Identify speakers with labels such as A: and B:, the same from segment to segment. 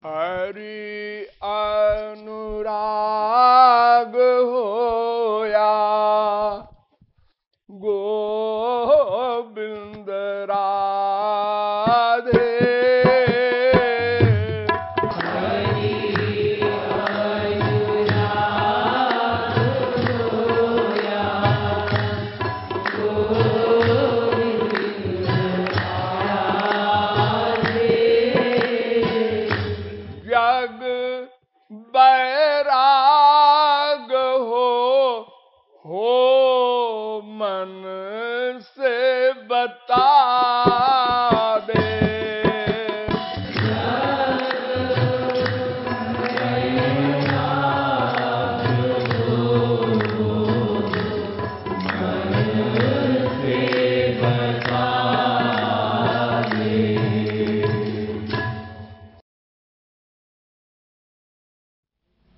A: हरि अनुराग होया गोविंद राधे। जग बैराग हो मन से बता दे।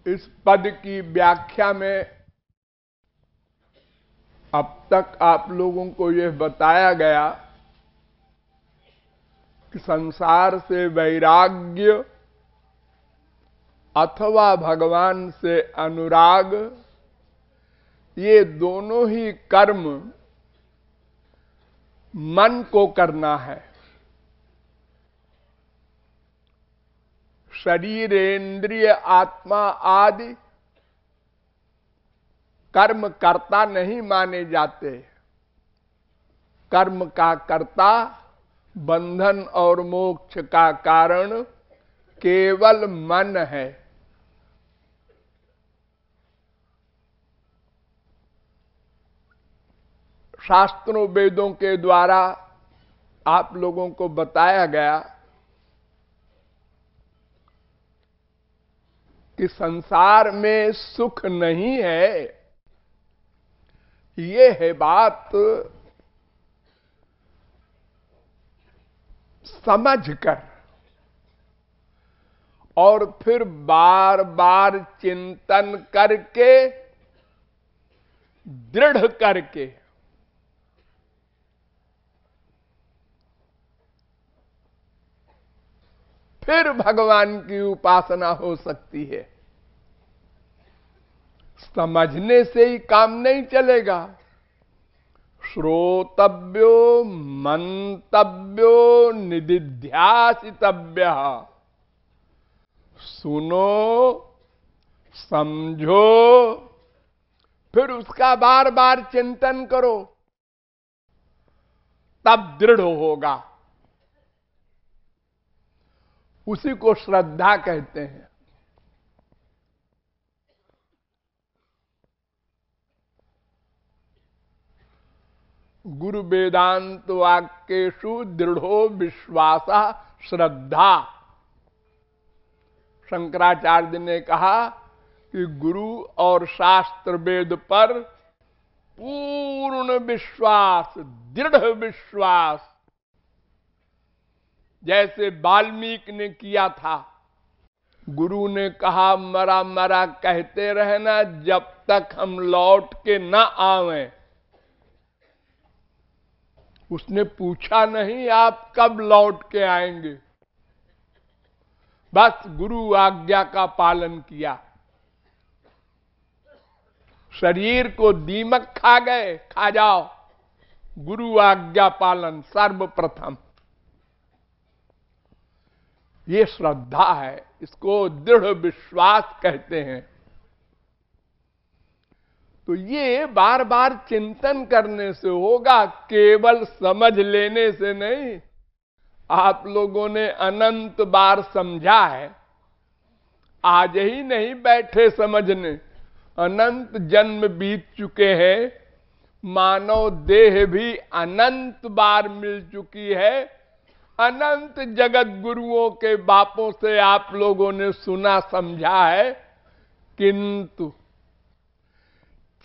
A: इस पद की व्याख्या में अब तक आप लोगों को यह बताया गया कि संसार से वैराग्य अथवा भगवान से अनुराग, ये दोनों ही कर्म मन को करना है। शरीर, इंद्रिय, आत्मा आदि कर्म कर्ता नहीं माने जाते। कर्म का कर्ता, बंधन और मोक्ष का कारण केवल मन है। शास्त्रों वेदों के द्वारा आप लोगों को बताया गया कि संसार में सुख नहीं है। ये है बात समझकर और फिर बार बार चिंतन करके, दृढ़ करके फिर भगवान की उपासना हो सकती है। समझने से ही काम नहीं चलेगा। श्रोतव्यो मंतव्यो निदिध्यासितव्य। सुनो, समझो, फिर उसका बार बार चिंतन करो, तब दृढ़ होगा। उसी को श्रद्धा कहते हैं। गुरु वेदांत वाक्येषु दृढ़ो विश्वासा श्रद्धा। शंकराचार्य ने कहा कि गुरु और शास्त्र वेद पर पूर्ण विश्वास, दृढ़ विश्वास, जैसे वाल्मीकि ने किया था। गुरु ने कहा मरा मरा कहते रहना जब तक हम लौट के न आवें। उसने पूछा नहीं आप कब लौट के आएंगे, बस गुरु आज्ञा का पालन किया। शरीर को दीमक खा गए, खा जाओ, गुरु आज्ञा पालन सर्वप्रथम। ये श्रद्धा है, इसको दृढ़ विश्वास कहते हैं। तो ये बार बार चिंतन करने से होगा, केवल समझ लेने से नहीं। आप लोगों ने अनंत बार समझा है, आज ही नहीं बैठे समझने। अनंत जन्म बीत चुके हैं, मानव देह भी अनंत बार मिल चुकी है। अनंत जगत गुरुओं के बापों से आप लोगों ने सुना समझा है, किंतु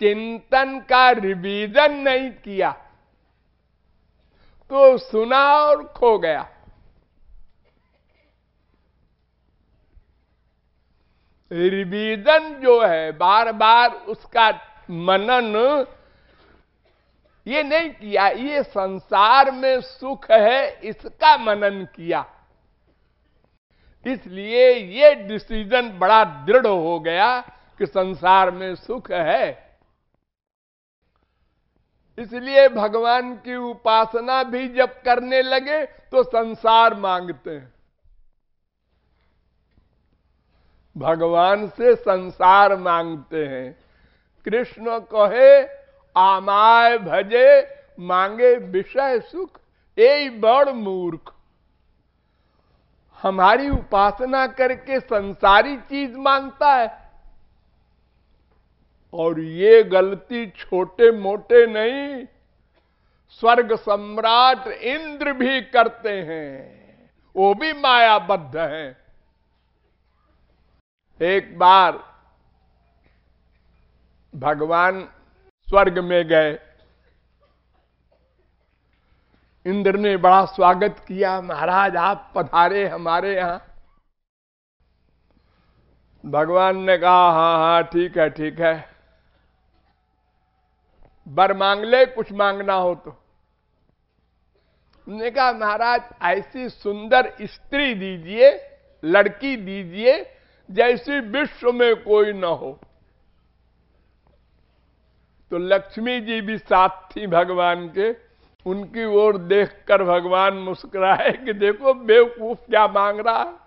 A: चिंतन का रिवीजन नहीं किया तो सुना और खो गया। रिवीजन जो है, बार बार उसका मनन ये नहीं किया। ये संसार में सुख है, इसका मनन किया। इसलिए ये डिसीजन बड़ा दृढ़ हो गया कि संसार में सुख है। इसलिए भगवान की उपासना भी जब करने लगे तो संसार मांगते हैं, भगवान से संसार मांगते हैं। कृष्ण कहे आमाय भजे, मांगे विषय सुख, यही बड़ मूर्ख। हमारी उपासना करके संसारी चीज मांगता है। और ये गलती छोटे मोटे नहीं, स्वर्ग सम्राट इंद्र भी करते हैं, वो भी मायाबद्ध हैं। एक बार भगवान स्वर्ग में गए, इंद्र ने बड़ा स्वागत किया, महाराज आप पधारे हमारे यहां। भगवान ने कहा हाँ हाँ ठीक है ठीक है, वर मांग ले, कुछ मांगना हो तो। उन्होंने कहा महाराज ऐसी सुंदर स्त्री दीजिए, लड़की दीजिए जैसी विश्व में कोई न हो। तो लक्ष्मी जी भी साथ थी भगवान के, उनकी ओर देखकर भगवान मुस्कुराए कि देखो बेवकूफ क्या मांग रहा है।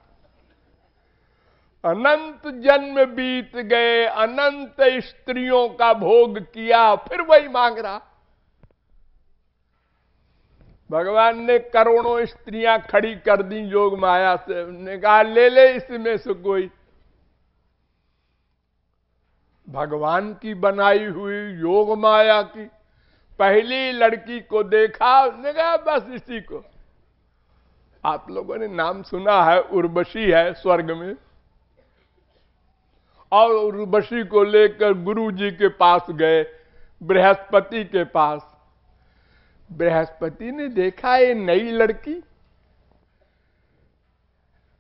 A: अनंत जन्म बीत गए, अनंत स्त्रियों का भोग किया, फिर वही मांग रहा। भगवान ने करोड़ों स्त्रियां खड़ी कर दी योग माया से, उन्होंने कहा ले ले इसमें से कोई। भगवान की बनाई हुई योग माया की पहली लड़की को देखा, उसने कहा बस इसी को। आप लोगों ने नाम सुना है, उर्वशी है स्वर्ग में। और उर्वशी को लेकर गुरु जी के पास गए, बृहस्पति के पास। बृहस्पति ने देखा ये नई लड़की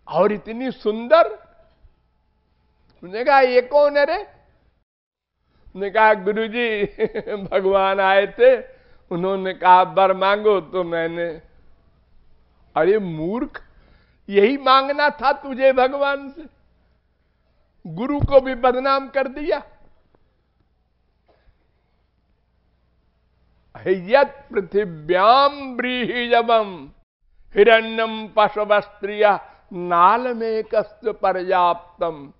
A: और इतनी सुंदर, उसने कहा ये कौन है रे? उसने कहा गुरुजी भगवान आए थे, उन्होंने कहा वर मांगो तो मैंने। अरे मूर्ख, यही मांगना था तुझे भगवान से, गुरु को भी बदनाम कर दिया। यत् पृथिव्याम व्रीहिजवम हिरण्यम पशवस्त्रिया नाल में कस्त पर्याप्तम।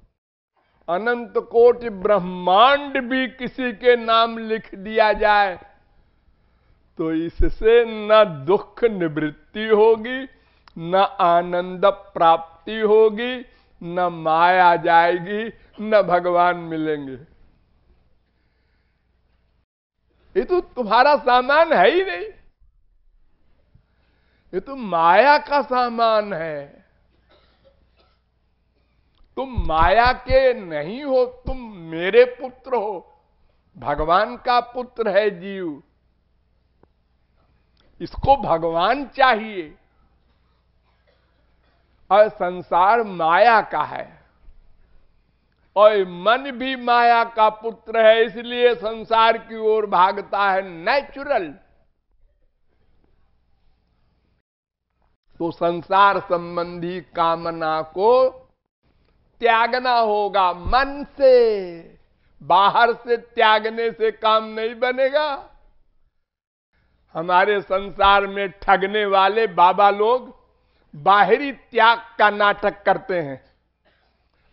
A: अनंत कोटि ब्रह्मांड भी किसी के नाम लिख दिया जाए तो इससे न दुख निवृत्ति होगी, न आनंद प्राप्ति होगी, न माया जाएगी, न भगवान मिलेंगे। ये तो तुम्हारा सामान है ही नहीं, ये तो माया का सामान है। तुम माया के नहीं हो, तुम मेरे पुत्र हो, भगवान का पुत्र है जीव। इसको भगवान चाहिए। और संसार माया का है और मन भी माया का पुत्र है, इसलिए संसार की ओर भागता है, नेचुरल। तो संसार संबंधी कामना को त्यागना होगा मन से, बाहर से त्यागने से काम नहीं बनेगा। हमारे संसार में ठगने वाले बाबा लोग बाहरी त्याग का नाटक करते हैं।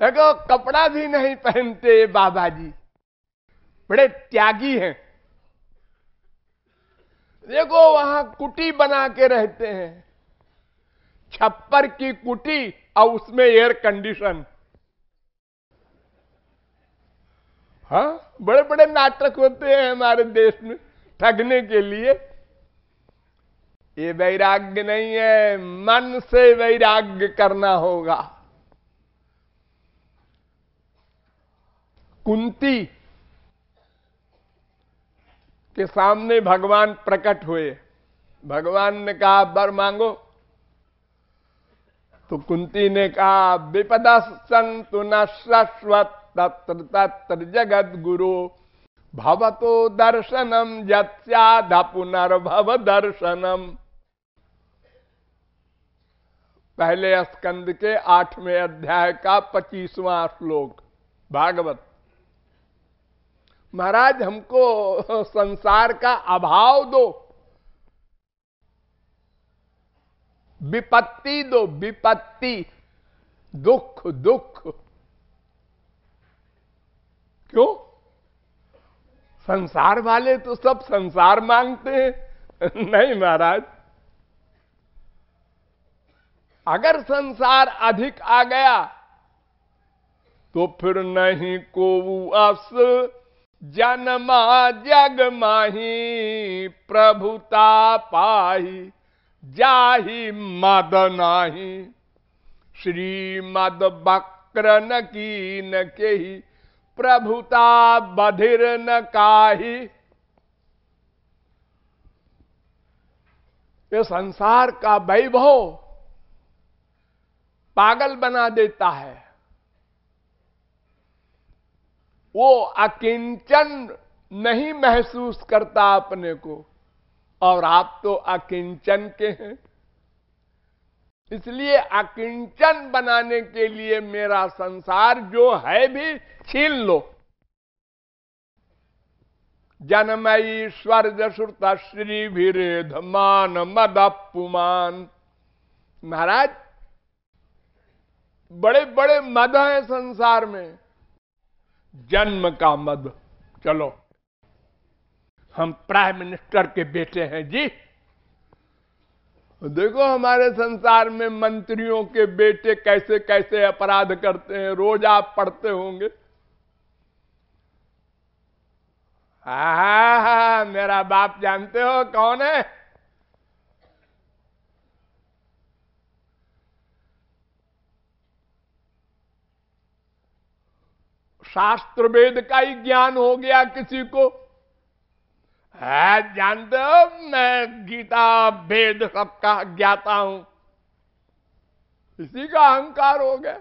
A: देखो कपड़ा भी नहीं पहनते बाबा जी, बड़े त्यागी हैं। देखो वहां कुटी बना के रहते हैं, छप्पर की कुटी और उसमें एयर कंडीशन। हाँ, बड़े बड़े नाटक होते हैं हमारे देश में ठगने के लिए। ये वैराग्य नहीं है, मन से वैराग्य करना होगा। कुंती के सामने भगवान प्रकट हुए, भगवान ने कहा वर मांगो। तो कुंती ने कहा विपदा संतु न शाश्वत तत्र तत्र जगत गुरु भवतो दर्शनम यत्स्याद पुनर्भव दर्शनम। पहले स्कंद के 8वें अध्याय का 25वां श्लोक भागवत। महाराज हमको संसार का अभाव दो, विपत्ति दो, विपत्ति, दुख दुख। क्यों? संसार वाले तो सब संसार मांगते हैं। नहीं महाराज, अगर संसार अधिक आ गया तो फिर नहीं को अस जन्मा जग माही, प्रभुता पाही जाहि मद नाही। श्रीमद बक्र न की न केही, प्रभुता बधिर न काही। ये संसार का वैभव पागल बना देता है। वो अकिंचन नहीं महसूस करता अपने को, और आप तो अकिंचन के हैं। इसलिए अकिंचन बनाने के लिए मेरा संसार जो है भी छीन लो। जन्मईश्वर जसुरत श्री विरेध मान मद पुमान। महाराज बड़े बड़े मद हैं संसार में। जन्म का मद, चलो हम प्राइम मिनिस्टर के बेटे हैं जी। देखो हमारे संसार में मंत्रियों के बेटे कैसे कैसे अपराध करते हैं, रोज आप पढ़ते होंगे। हा, मेरा बाप जानते हो कौन है? शास्त्र वेद का ही ज्ञान हो गया किसी को। है जानते हो, मैं गीता वेद सबका ज्ञाता हूं। इसी का अहंकार हो गया।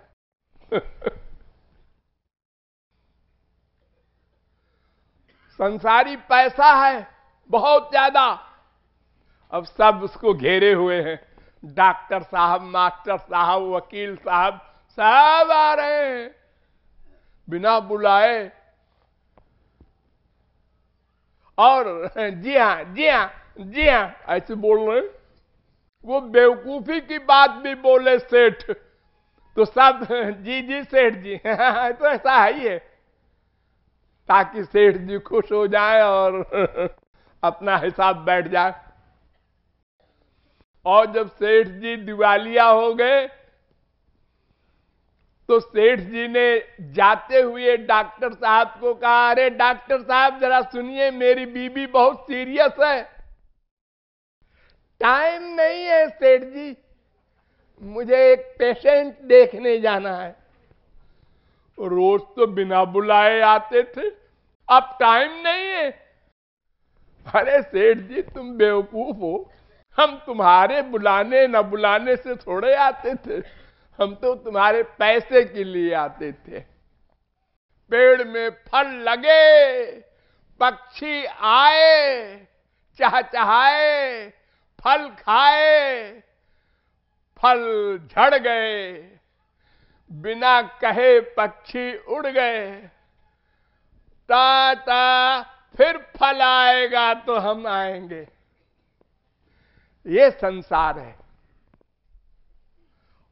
A: संसारी पैसा है बहुत ज्यादा, अब सब उसको घेरे हुए हैं। डॉक्टर साहब, मास्टर साहब, वकील साहब, सब आ रहे हैं बिना बुलाए। और जी हां जी हां जी हां ऐसे बोल रहे। वो बेवकूफी की बात भी बोले सेठ तो सब जी जी सेठ जी। तो ऐसा है ही है, ताकि सेठ जी खुश हो जाए और अपना हिसाब बैठ जाए। और जब सेठ जी दिवालिया हो गए तो सेठ जी ने जाते हुए डॉक्टर साहब को कहा, अरे डॉक्टर साहब जरा सुनिए, मेरी बीबी बहुत सीरियस है। टाइम नहीं है सेठ जी, मुझे एक पेशेंट देखने जाना है। रोज तो बिना बुलाए आते थे, अब टाइम नहीं है। अरे सेठ जी तुम बेवकूफ हो, हम तुम्हारे बुलाने न बुलाने से थोड़े आते थे, हम तो तुम्हारे पैसे के लिए आते थे। पेड़ में फल लगे, पक्षी आए, चहचहाए, फल खाए, फल झड़ गए, बिना कहे पक्षी उड़ गए। टाटा, फिर फल आएगा तो हम आएंगे। ये संसार है।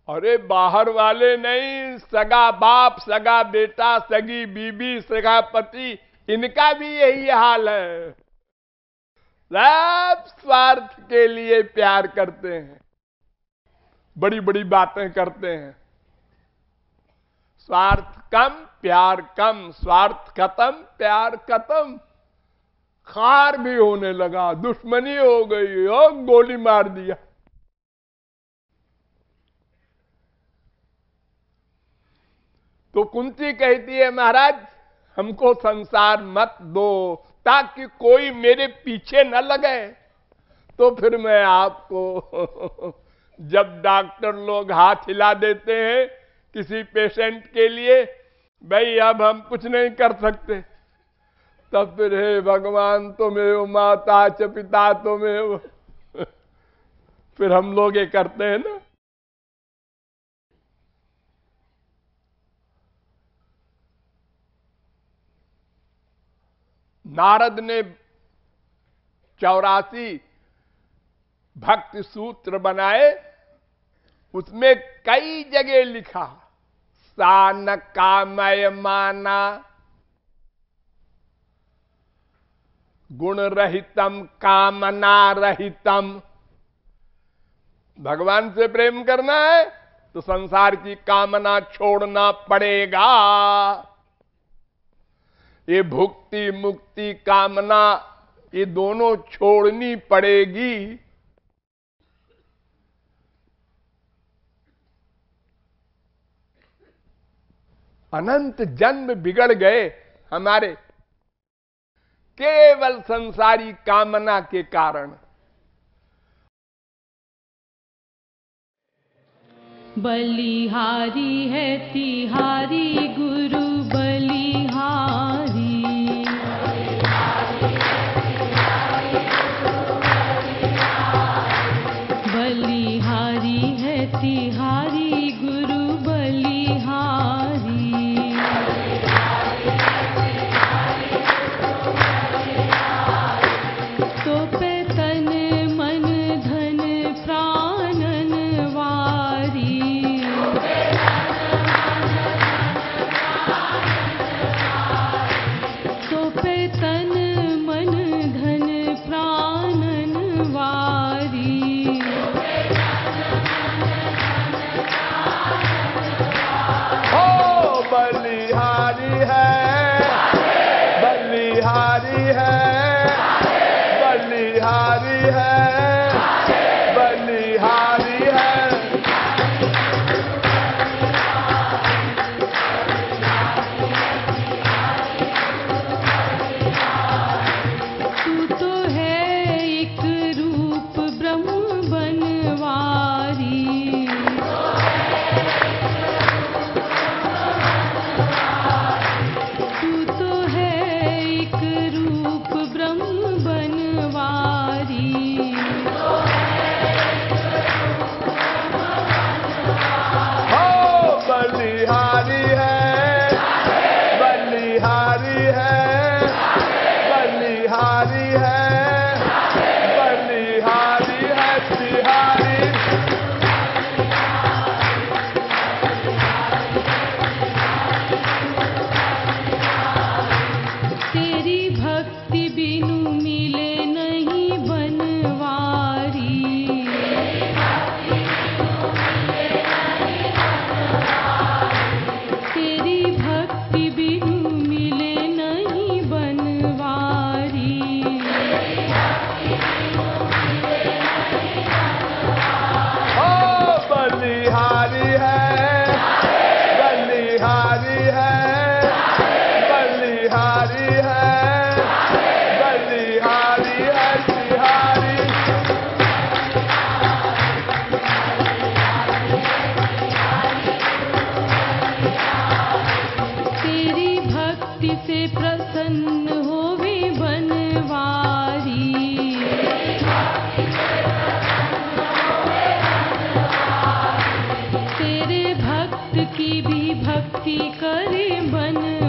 A: अरे बाहर वाले नहीं, सगा बाप, सगा बेटा, सगी बीबी, सगा पति, इनका भी यही हाल है। सब स्वार्थ के लिए प्यार करते हैं, बड़ी बड़ी बातें करते हैं। स्वार्थ कम प्यार कम, स्वार्थ खत्म प्यार खत्म। खार भी होने लगा, दुश्मनी हो गई, और गोली मार दिया। तो कुंती कहती है, महाराज हमको संसार मत दो, ताकि कोई मेरे पीछे न लगे। तो फिर मैं आपको जब डॉक्टर लोग हाथ हिला देते हैं किसी पेशेंट के लिए, भाई अब हम कुछ नहीं कर सकते, तब फिर हे भगवान तुम्हें माता च पिता तुम्हें, फिर हम लोग ये करते हैं ना। नारद ने 84 भक्ति सूत्र बनाए, उसमें कई जगह लिखा सा न कामय माना गुण रहितम कामना रहितम। भगवान से प्रेम करना है तो संसार की कामना छोड़ना पड़ेगा। ये भुक्ति मुक्ति कामना ये दोनों छोड़नी पड़ेगी। अनंत जन्म बिगड़ गए हमारे केवल संसारी कामना के कारण।
B: बलिहारी है तिहारी गुरु बलिहारी। बलिहारी है तिहारी गुरु बलिहारी। तो पे तन मन धन प्राणन वारी। तो पे तन मन धन प्राणन वारी।
A: ओ बलिहारी है, बलिहारी है, बलिहारी है, बलिहारी है।
B: तू तो है एक रूप ब्रह्म बनवारी। तू तो है एक रूप ब्रह्म बनवारी।
A: ओ बलिहारी है, बलिहारी है, बलिहारी है, बलिहारी है तिहारी।
B: तेरी भक्ति बिनु मिले नहीं बनवारी। तेरी भक्ति बिनु मिले नहीं बनवारी।
A: ओ बलिहारी है, बलिहारी है, बलिहारी है, बलिहारी है तिहारी।
B: तेरी भक्ति से प्रसन्न होवे बनवारी। तेरे भक्त की भी भक्ति करे बनवारी।